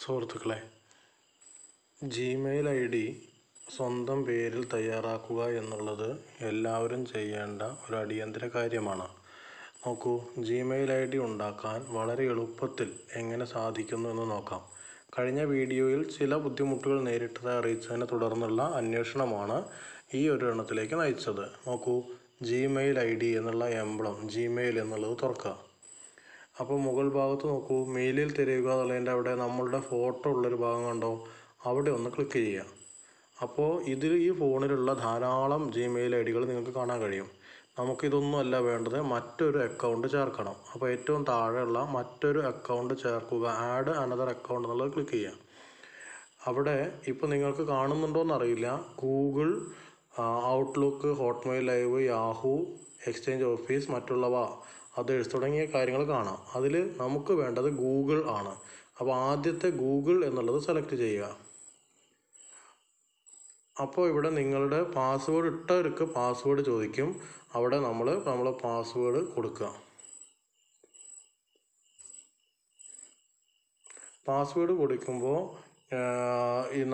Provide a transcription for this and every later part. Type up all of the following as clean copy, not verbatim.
സുഹൃത്തുക്കളെ, Gmail ID സ്വന്തം പേരിൽ തയ്യാറാക്കുക എന്നുള്ളത് എല്ലാവരും ചെയ്യേണ്ട ഒരു അടിയന്തര കാര്യമാണ്. നോക്കൂ, ജിമെയിൽ ID ഉണ്ടാക്കാൻ വളരെ എളുപ്പത്തിൽ എങ്ങനെ സാധിക്കുന്നു എന്ന് നോക്കാം. കഴിഞ്ഞ വീഡിയോയിൽ ചില ബുദ്ധിമുട്ടുകൾ നേരിട്ടത് അറിയിച്ചതിനെ തുടർന്നുള്ള അന്വേഷണമാണ് ഈ ഒരു എണ്ണത്തിലേക്ക് നയിച്ചത്. നോക്കൂ, ജിമെയിൽ ID എന്നുള്ള എംബ്ലം ജിമെയിൽ എന്നുള്ളത് തുറക്കുക. അപ്പോൾ മുകൾ ഭാഗത്ത് നോക്കൂ, മെയിലിൽ തിരയുക എന്നുള്ളതിൻ്റെ അവിടെ നമ്മളുടെ ഫോട്ടോ ഉള്ളൊരു ഭാഗം കണ്ടോ, അവിടെ ഒന്ന് ക്ലിക്ക് ചെയ്യുക. അപ്പോൾ ഈ ഫോണിലുള്ള ധാരാളം ജിമെയിൽ IDകൾ നിങ്ങൾക്ക് കാണാൻ കഴിയും. നമുക്കിതൊന്നും അല്ല വേണ്ടത്, മറ്റൊരു അക്കൗണ്ട് ചേർക്കണം. അപ്പോൾ ഏറ്റവും താഴെയുള്ള മറ്റൊരു അക്കൗണ്ട് ചേർക്കുക, ആഡ് അനദർ അക്കൗണ്ട് എന്നുള്ളത് ക്ലിക്ക് ചെയ്യുക. അവിടെ ഇപ്പോൾ നിങ്ങൾക്ക് കാണുന്നുണ്ടോ എന്നറിയില്ല, Google, outlook, Hotmail live, Yahoo, exchange office, മറ്റുള്ളവ, അതേഴ്സ് തുടങ്ങിയ കാര്യങ്ങൾ കാണാം. അതിൽ നമുക്ക് വേണ്ടത് ഗൂഗിൾ ആണ്. അപ്പോൾ ആദ്യത്തെ ഗൂഗിൾ എന്നുള്ളത് സെലക്ട് ചെയ്യുക. അപ്പോൾ ഇവിടെ നിങ്ങളുടെ പാസ്വേഡ് ഇട്ടവർക്ക് പാസ്വേഡ് ചോദിക്കും. അവിടെ നമ്മൾ പാസ്വേഡ് കൊടുക്കുക. പാസ്വേഡ് കൊടുക്കുമ്പോൾ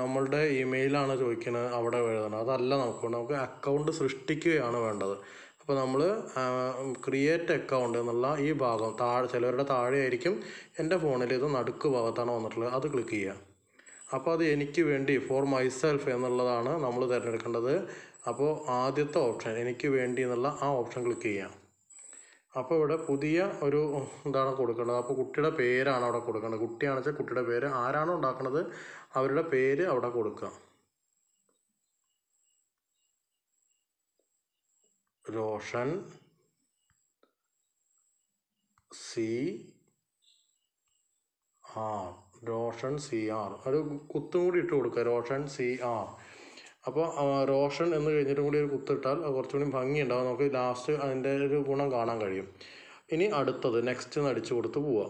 നമ്മളുടെ ഇമെയിലാണ് ചോദിക്കുന്നത്, അവിടെ എഴുതണം. അതല്ല, നമുക്ക് അക്കൗണ്ട് സൃഷ്ടിക്കുകയാണ് വേണ്ടത്. അപ്പോൾ നമ്മൾ ക്രിയേറ്റ് അക്കൗണ്ട് എന്നുള്ള ഈ ഭാഗം ചിലവരുടെ താഴെ ആയിരിക്കും. എൻ്റെ ഫോണിൽ ഇത് നടുക്ക് ഭാഗത്താണ് വന്നിട്ടുള്ളത്, അത് ക്ലിക്ക് ചെയ്യുക. അപ്പോൾ അത് എനിക്ക് വേണ്ടി, ഫോർ മൈസെൽഫ് എന്നുള്ളതാണ് നമ്മൾ തിരഞ്ഞെടുക്കേണ്ടത്. അപ്പോൾ ആദ്യത്തെ ഓപ്ഷൻ എനിക്ക് വേണ്ടി എന്നുള്ള ആ ഓപ്ഷൻ ക്ലിക്ക് ചെയ്യാം. അപ്പോൾ ഇവിടെ പുതിയ ഒരു ഇതാണ് കൊടുക്കേണ്ടത്. അപ്പോൾ കുട്ടിയുടെ പേരാണ് അവിടെ കൊടുക്കേണ്ടത്. കുട്ടിയാണെന്ന് വെച്ചാൽ കുട്ടിയുടെ പേര്, ആരാണോ ഉണ്ടാക്കുന്നത് അവരുടെ പേര് അവിടെ കൊടുക്കുക. റോഷൻ റോഷൻ CR ഒരു കുത്തും കൂടി ഇട്ട് കൊടുക്കുക, റോഷൻ CR. അപ്പോൾ റോഷൻ എന്ന് കഴിഞ്ഞിട്ടും കൂടി ഒരു കുത്തിട്ടാൽ കുറച്ചുകൂടി ഭംഗിയുണ്ടാവും, നമുക്ക് ലാസ്റ്റ് അതിൻ്റെ ഒരു ഗുണം കാണാൻ കഴിയും. ഇനി അടുത്തത് നെക്സ്റ്റ് എന്ന് അടിച്ചു കൊടുത്ത് പോവുക.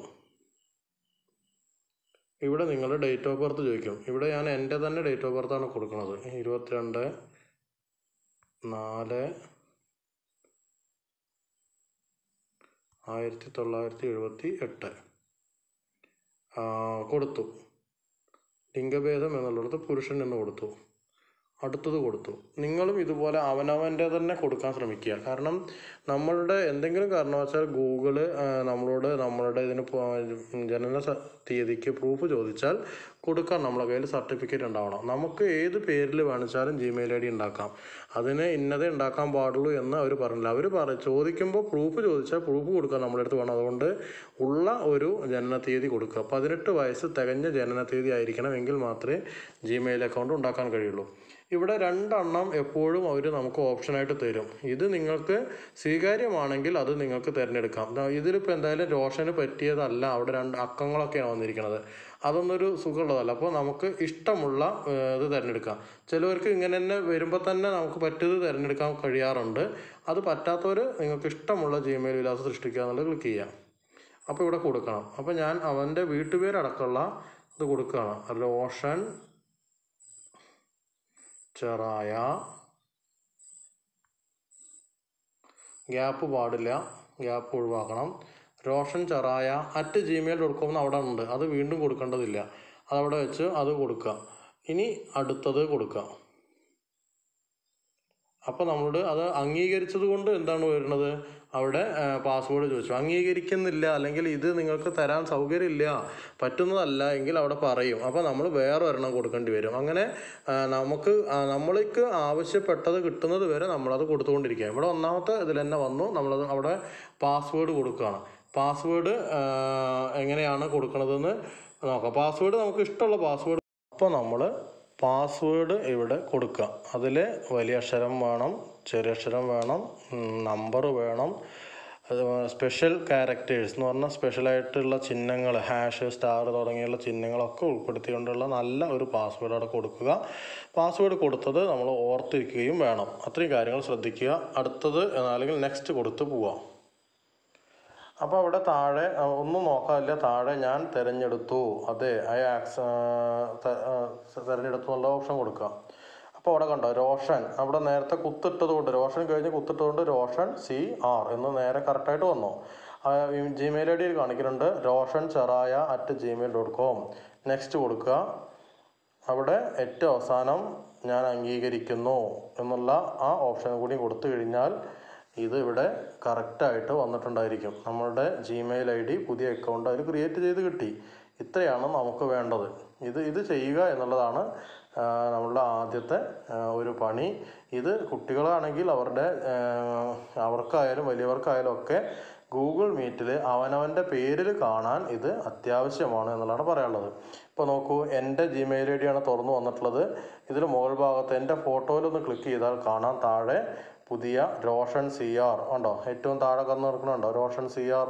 ഇവിടെ നിങ്ങളുടെ ഡേറ്റ് ഓഫ് ബർത്ത് ചോദിക്കും. ഇവിടെ ഞാൻ എൻ്റെ തന്നെ ഡേറ്റ് ഓഫ് ബർത്താണ് കൊടുക്കുന്നത്, 22/4/1978 കൊടുത്തു. ലിംഗഭേദം എന്നുള്ളത് പുരുഷൻ എന്ന് കൊടുത്തു. അടുത്തത് കൊടുത്തു. നിങ്ങളും ഇതുപോലെ അവനവൻ്റെ തന്നെ കൊടുക്കാൻ ശ്രമിക്കുക. കാരണം നമ്മളുടെ എന്തെങ്കിലും കാരണവശാൽ ഗൂഗിള് നമ്മളുടെ ഇതിന് ജനന തീയതിക്ക് പ്രൂഫ് ചോദിച്ചാൽ കൊടുക്കാൻ നമ്മളെ കയ്യിൽ സർട്ടിഫിക്കറ്റ് ഉണ്ടാവണം. നമുക്ക് ഏത് പേരിൽ വേണിച്ചാലും ജിമെയിൽ ID ഉണ്ടാക്കാം. അതിന് ഇന്നതേ ഉണ്ടാക്കാൻ പാടുള്ളൂ എന്ന് അവർ പറഞ്ഞില്ല. അവർ ചോദിക്കുമ്പോൾ പ്രൂഫ് ചോദിച്ചാൽ പ്രൂഫ് കൊടുക്കാൻ നമ്മുടെ അടുത്ത് വേണം. അതുകൊണ്ട് ഉള്ള ഒരു ജനന തീയതി കൊടുക്കുക. 18 വയസ്സ് തികഞ്ഞ ജനന തീയതി ആയിരിക്കണം, എങ്കിൽ മാത്രമേ ജിമെയിൽ അക്കൗണ്ട് ഉണ്ടാക്കാൻ കഴിയുള്ളൂ. ഇവിടെ 2 എണ്ണം എപ്പോഴും അവർ നമുക്ക് ഓപ്ഷനായിട്ട് തരും. ഇത് നിങ്ങൾക്ക് സ്വീകാര്യമാണെങ്കിൽ അത് നിങ്ങൾക്ക് തിരഞ്ഞെടുക്കാം. ഇതിലിപ്പോൾ എന്തായാലും റോഷന് പറ്റിയതല്ല, അവിടെ 2 അക്കങ്ങളൊക്കെയാണ് വന്നിരിക്കുന്നത്. അതൊന്നൊരു സുഖമുള്ളതല്ല. അപ്പോൾ നമുക്ക് ഇഷ്ടമുള്ള ഇത് തിരഞ്ഞെടുക്കാം. ചിലവർക്ക് ഇങ്ങനെ തന്നെ വരുമ്പോൾ തന്നെ നമുക്ക് പറ്റിയത് തിരഞ്ഞെടുക്കാൻ കഴിയാറുണ്ട്. അത് പറ്റാത്തവർ നിങ്ങൾക്ക് ഇഷ്ടമുള്ള ജിമെയിൽ വിലാസം സൃഷ്ടിക്കുക എന്നുള്ളത് ക്ലിക്ക് ചെയ്യാം. അപ്പോൾ ഇവിടെ കൊടുക്കണം. അപ്പോൾ ഞാൻ അവൻ്റെ വീട്ടുപേരടക്കമുള്ള ഇത് കൊടുക്കുകയാണ്, റോഷൻ ചെറായ. ഗ്യാപ്പ് പാടില്ല, ഗ്യാപ്പ് ഒഴിവാക്കണം. റോഷൻ ചെറായ @gmail.com അവിടെ ഉണ്ട്, അത് വീണ്ടും കൊടുക്കേണ്ടതില്ല. അതവിടെ വെച്ച് അത് കൊടുക്കുക. ഇനി അടുത്തത് കൊടുക്കുക. അപ്പോൾ നമ്മളോട് അത് അംഗീകരിച്ചത് കൊണ്ട് എന്താണ് വരുന്നത്, അവിടെ പാസ്വേഡ് ചോദിച്ചു. അംഗീകരിക്കുന്നില്ല, അല്ലെങ്കിൽ ഇത് നിങ്ങൾക്ക് തരാൻ സൗകര്യമില്ല, പറ്റുന്നതല്ല എങ്കിൽ അവിടെ പറയും. അപ്പോൾ നമ്മൾ വേറെ ഒരെണ്ണം കൊടുക്കേണ്ടി വരും. അങ്ങനെ നമ്മൾക്ക് ആവശ്യപ്പെട്ടത് കിട്ടുന്നത് വരെ നമ്മളത് കൊടുത്തുകൊണ്ടിരിക്കുക. ഇവിടെ ഒന്നാമത്തെ ഇതിൽ തന്നെ വന്നു, നമ്മളത് അവിടെ പാസ്വേഡ് കൊടുക്കുകയാണ്. പാസ്വേഡ് എങ്ങനെയാണ് കൊടുക്കുന്നതെന്ന് നോക്കാം. പാസ്വേഡ് നമുക്ക് ഇഷ്ടമുള്ള പാസ്വേഡ്. അപ്പോൾ നമ്മൾ പാസ്വേഡ് ഇവിടെ കൊടുക്കുക. അതിൽ വലിയ അക്ഷരം വേണം, ചെറിയ അക്ഷരം വേണം, നമ്പർ വേണം, സ്പെഷ്യൽ ക്യാരക്ടേഴ്സ് എന്ന് പറഞ്ഞാൽ സ്പെഷ്യലായിട്ടുള്ള ചിഹ്നങ്ങൾ, ഹാഷ്, സ്റ്റാർ തുടങ്ങിയുള്ള ചിഹ്നങ്ങളൊക്കെ ഉൾപ്പെടുത്തിക്കൊണ്ടുള്ള നല്ല ഒരു പാസ്വേഡ് അവിടെ കൊടുക്കുക. പാസ്വേഡ് കൊടുത്തത് നമ്മൾ ഓർത്തിരിക്കുകയും വേണം. അത്രയും കാര്യങ്ങൾ ശ്രദ്ധിക്കുക. അടുത്തത് അല്ലെങ്കിൽ നെക്സ്റ്റ് കൊടുത്ത് പോവാം. അപ്പോൾ അവിടെ താഴെ ഒന്നും നോക്കാനില്ല, താഴെ ഞാൻ തിരഞ്ഞെടുത്തു, അതെ തിരഞ്ഞെടുത്തു എന്നുള്ള ഓപ്ഷൻ കൊടുക്കുക. അപ്പോൾ അവിടെ കണ്ടോ റോഷൻ, അവിടെ നേരത്തെ കുത്തിട്ടത് കൊണ്ട്, റോഷൻ കഴിഞ്ഞ് കുത്തിട്ടതുകൊണ്ട് റോഷൻ CR എന്ന് നേരെ കറക്റ്റായിട്ട് വന്നു. ജിമെയിൽ ID കാണിക്കുന്നുണ്ട്, റോഷൻ ചെറായ @gmail.com. നെക്സ്റ്റ് കൊടുക്കുക. അവിടെ ഏറ്റവും അവസാനം ഞാൻ അംഗീകരിക്കുന്നു എന്നുള്ള ആ ഓപ്ഷൻ കൂടി കൊടുത്തു കഴിഞ്ഞാൽ ഇത് ഇവിടെ കറക്റ്റായിട്ട് വന്നിട്ടുണ്ടായിരിക്കും. നമ്മളുടെ ജിമെയിൽ ID പുതിയ അക്കൗണ്ട് അതിൽ ക്രിയേറ്റ് ചെയ്ത് കിട്ടി. ഇത്രയാണ് നമുക്ക് വേണ്ടത്. ഇത് ചെയ്യുക എന്നുള്ളതാണ് നമ്മളുടെ ആദ്യത്തെ ഒരു പണി. ഇത് കുട്ടികളാണെങ്കിൽ അവർക്കായാലും വലിയവർക്കായാലും ഒക്കെ ഗൂഗിൾ മീറ്റിൽ അവനവൻ്റെ പേരിൽ കാണാൻ ഇത് അത്യാവശ്യമാണ് എന്നുള്ളതാണ് പറയാനുള്ളത്. ഇപ്പോൾ നോക്കൂ, എൻ്റെ ജിമെയിൽ ID ആണ് തുറന്നു വന്നിട്ടുള്ളത്. ഇതിൽ മുകൾ ഭാഗത്ത് എൻ്റെ ഫോട്ടോയിലൊന്ന് ക്ലിക്ക് ചെയ്താൽ കാണാം താഴെ പുതിയ റോഷൻ CR ഉണ്ടോ, ഏറ്റവും താഴെ കന്ന് കിടക്കണുണ്ടോ, റോഷൻ CR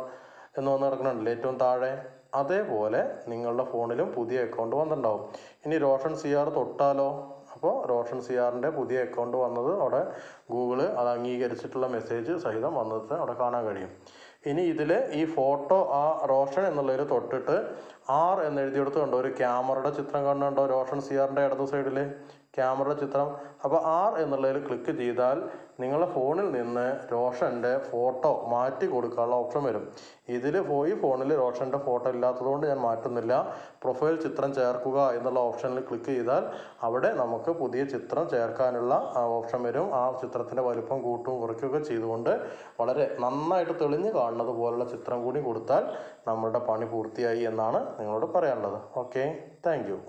എന്ന് വന്ന് കിടക്കണുണ്ടല്ലോ ഏറ്റവും താഴെ. അതേപോലെ നിങ്ങളുടെ ഫോണിലും പുതിയ അക്കൗണ്ട് വന്നിട്ടുണ്ടാവും. ഇനി റോഷൻ CR തൊട്ടാലോ, അപ്പോൾ റോഷൻ CRൻ്റെ പുതിയ അക്കൗണ്ട് വന്നത് അവിടെ ഗൂഗിള് അത് അംഗീകരിച്ചിട്ടുള്ള മെസ്സേജ് സഹിതം വന്നത് അവിടെ കാണാൻ കഴിയും. ഇനി ഇതിൽ ഈ ഫോട്ടോ ആ റോഷൻ എന്നുള്ളതിൽ തൊട്ടിട്ട് R എന്ന് എഴുതിയെടുത്ത് കണ്ടോ, ഒരു ക്യാമറയുടെ ചിത്രം കാണുന്നുണ്ടോ റോഷൻ CRൻ്റെ ഇടത് സൈഡിൽ ക്യാമറയുടെ ചിത്രം. അപ്പോൾ R എന്നുള്ളതിൽ ക്ലിക്ക് ചെയ്താൽ നിങ്ങളുടെ ഫോണിൽ നിന്ന് റോഷൻ്റെ ഫോട്ടോ മാറ്റി കൊടുക്കാനുള്ള ഓപ്ഷൻ വരും. ഈ ഫോണിൽ റോഷൻ്റെ ഫോട്ടോ ഇല്ലാത്തതുകൊണ്ട് ഞാൻ മാറ്റുന്നില്ല. പ്രൊഫൈൽ ചിത്രം ചേർക്കുക എന്നുള്ള ഓപ്ഷനിൽ ക്ലിക്ക് ചെയ്താൽ അവിടെ നമുക്ക് പുതിയ ചിത്രം ചേർക്കാനുള്ള ഓപ്ഷൻ വരും. ആ ചിത്രത്തിൻ്റെ വലുപ്പം കൂട്ടും കുറയ്ക്കുകയൊക്കെ ചെയ്തുകൊണ്ട് വളരെ നന്നായിട്ട് തെളിഞ്ഞ് കാണുന്നത് പോലുള്ള ചിത്രം കൂടി കൊടുത്താൽ നമ്മളുടെ പണി പൂർത്തിയായി എന്നാണ് നിങ്ങളോട് പറയാനുള്ളത്. Okay, thank you.